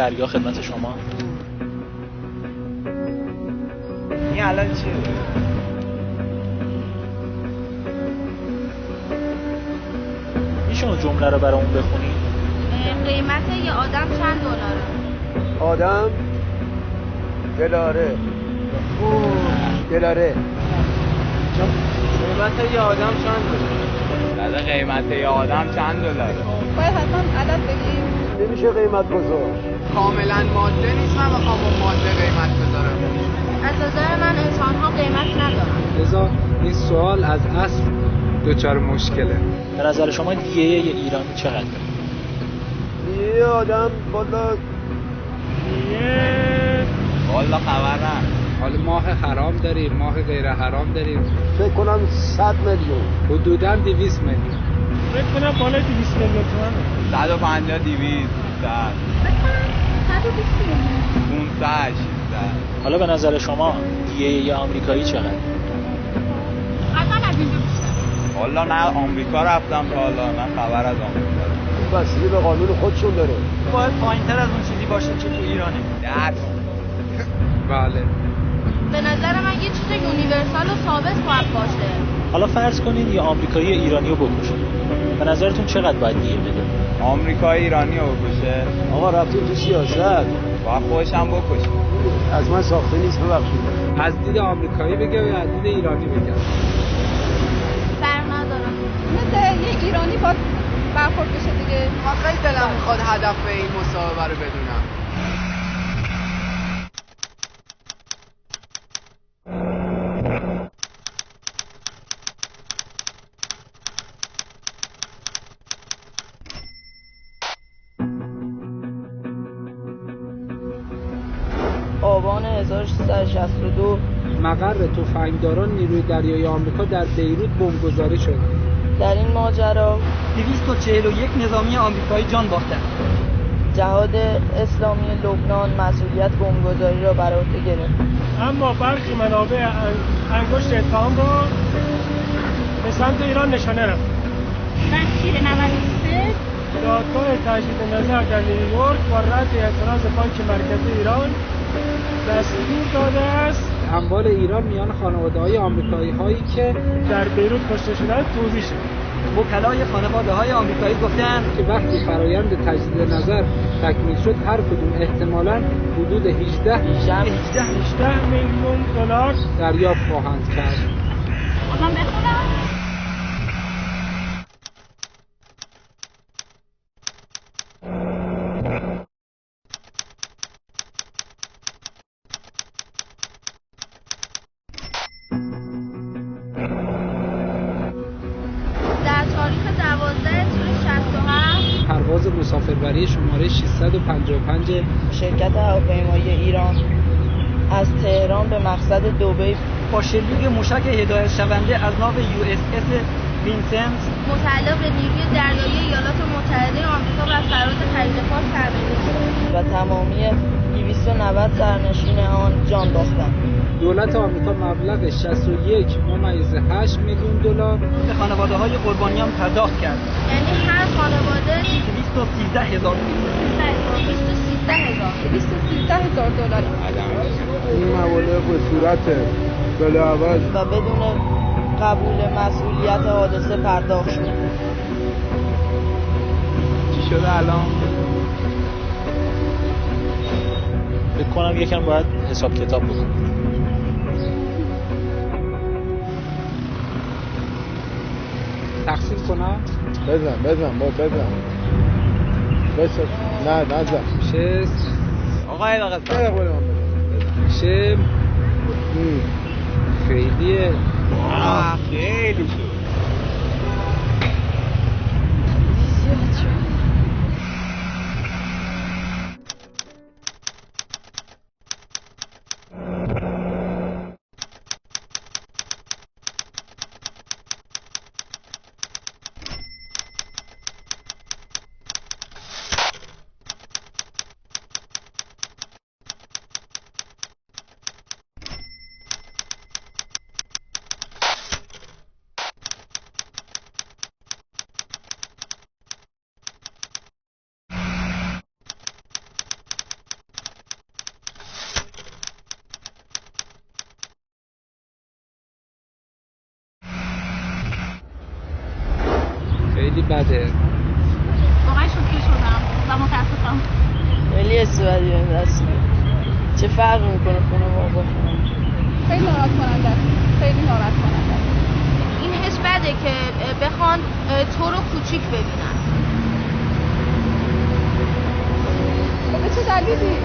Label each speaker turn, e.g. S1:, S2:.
S1: برگاه خدمت شما.
S2: این الان چیه؟
S1: میشه اون جمله رو برامون بخونی؟
S3: قیمت یه آدم چند دلاره؟
S4: آدم دلاره. دلاره.
S2: قیمت یه آدم چند دلاره؟ قیمت یه آدم چند دلاره؟
S3: باید حتما عدد بگیم.
S4: نمیشه قیمت گذاشت.
S2: کاملا ماده نیست، من بخوام با ماده قیمت بذارم.
S3: از نظر من انسان ها قیمت ندارن.
S5: لذا این سوال از اصل دوچار مشکله.
S1: به نظر شما دیگه یه ایرانی چقدره؟
S4: یه آدم بالا
S2: والا خبر نه.
S5: حالا ماه حرام داریم، ماه غیر حرام داریم.
S4: فکر کنم 100 میلیون.
S5: حدوداً 200 میلیون.
S6: فکر کنم بالای 200 میلیون تومنه.
S2: 150 200
S3: فکر کنم 120 میلیون.
S2: 500
S1: حالا به نظر شما دیگه یه آمریکایی چقدره؟
S3: حتما از اینجا بیشتر.
S2: والا نه آمریکا رفتم تا حالا، نه خبر از آمریکا.
S4: بستگی به قانون خودشون داره.
S2: باید پایین‌تر از اون چیزی باشه که تو ایرانه.
S5: بله.
S3: به نظر من یه چیز یونیورسال و ثابت باید باشه.
S1: حالا فرض کنید یه آمریکایی ایرانی رو بکشه. به نظرتون چقدر باید دیه بده؟
S2: آمریکایی ایرانی رو بکشه؟
S4: آقا رفتیم تو سیاست.
S2: باید خودش هم بکشه.
S4: از من ساخته نیست، ببخشید.
S5: از دید آمریکایی بگم یا از دید ایرانی بگم؟
S3: فرق نداره. مثل یه ایرانی باید برخورد بشه دیگه.
S2: خیلی دلم میخواد هدف این مصاحبه رو بدونم.
S7: آبان 1362
S5: مقر تفنگداران نیروی دریایی آمریکا در بیروت بمبگذاری شد.
S7: در این ماجرا
S8: 241 نظامی آمریکایی جان باختند.
S7: جهاد اسلامی لبنان مسئولیت بمبگذاری را بر عهده گرفت.
S6: اما برخی منابع انگشت اتهام را به سمت ایران نشانه رفت.
S3: تشکیل 93
S6: دادگاه تجدید نظر در نیویورک با رد اعتراض بانک مرکزی ایران دستور داده است
S5: اموال ایران میان خانواده‌های آمریکایی‌هایی که
S6: در بیروت کشته شدند توزیع شد.
S8: وکلای خانواده‌های آمریکایی گفتند
S5: که وقتی فرایند تجدید نظر تکمیل شد هر کدوم احتمالاً حدود 18
S6: میلیون دلار
S5: دریافت خواهند کرد.
S3: بازم بخونم.
S5: پرواز مسافربری شماره 655
S7: شرکت هواپیمایی ایران از تهران به مقصد دبی
S8: با شلیک موشک هدایت شونده از ناو USS وینسنت
S3: متعلق به نیروی دریایی ایالات متحده آمریکا بر فراز تجربات تبریز شد
S7: و تمامی 290 سرنشین آن جان باختند.
S5: دولت آمریکا مبلغ 61.8 میلیون دلار
S8: به خانواده‌های قربانیان پرداخت کرد.
S3: یعنی هر خانواده
S8: 213,000
S3: دلار.
S4: این مبالغ به صورت بلاعوض
S7: و بدون قبول مسئولیت حادثه پرداخت شد.
S2: چی شده الان؟
S1: فکر کنم یکم باید حساب کتاب بکنم.
S5: تقسیم کنم؟
S4: بزن با بزن. نه نزن.
S5: میشه
S2: آقا یه دقیقه
S5: میشه خیلیه.
S2: خیلی شد.
S5: خیلی بده.
S3: واقعا شوکه شدم و متاسفم.
S7: خیلی استفاده بهم دست میده. چه فرق میکنه خونه ما با خونه؟
S3: خیلی ناراحت کننده است. خیلی ناراحت کننده است. این حس بده که بخوان تو رو کوچیک ببینن.
S9: به چه دلیلی؟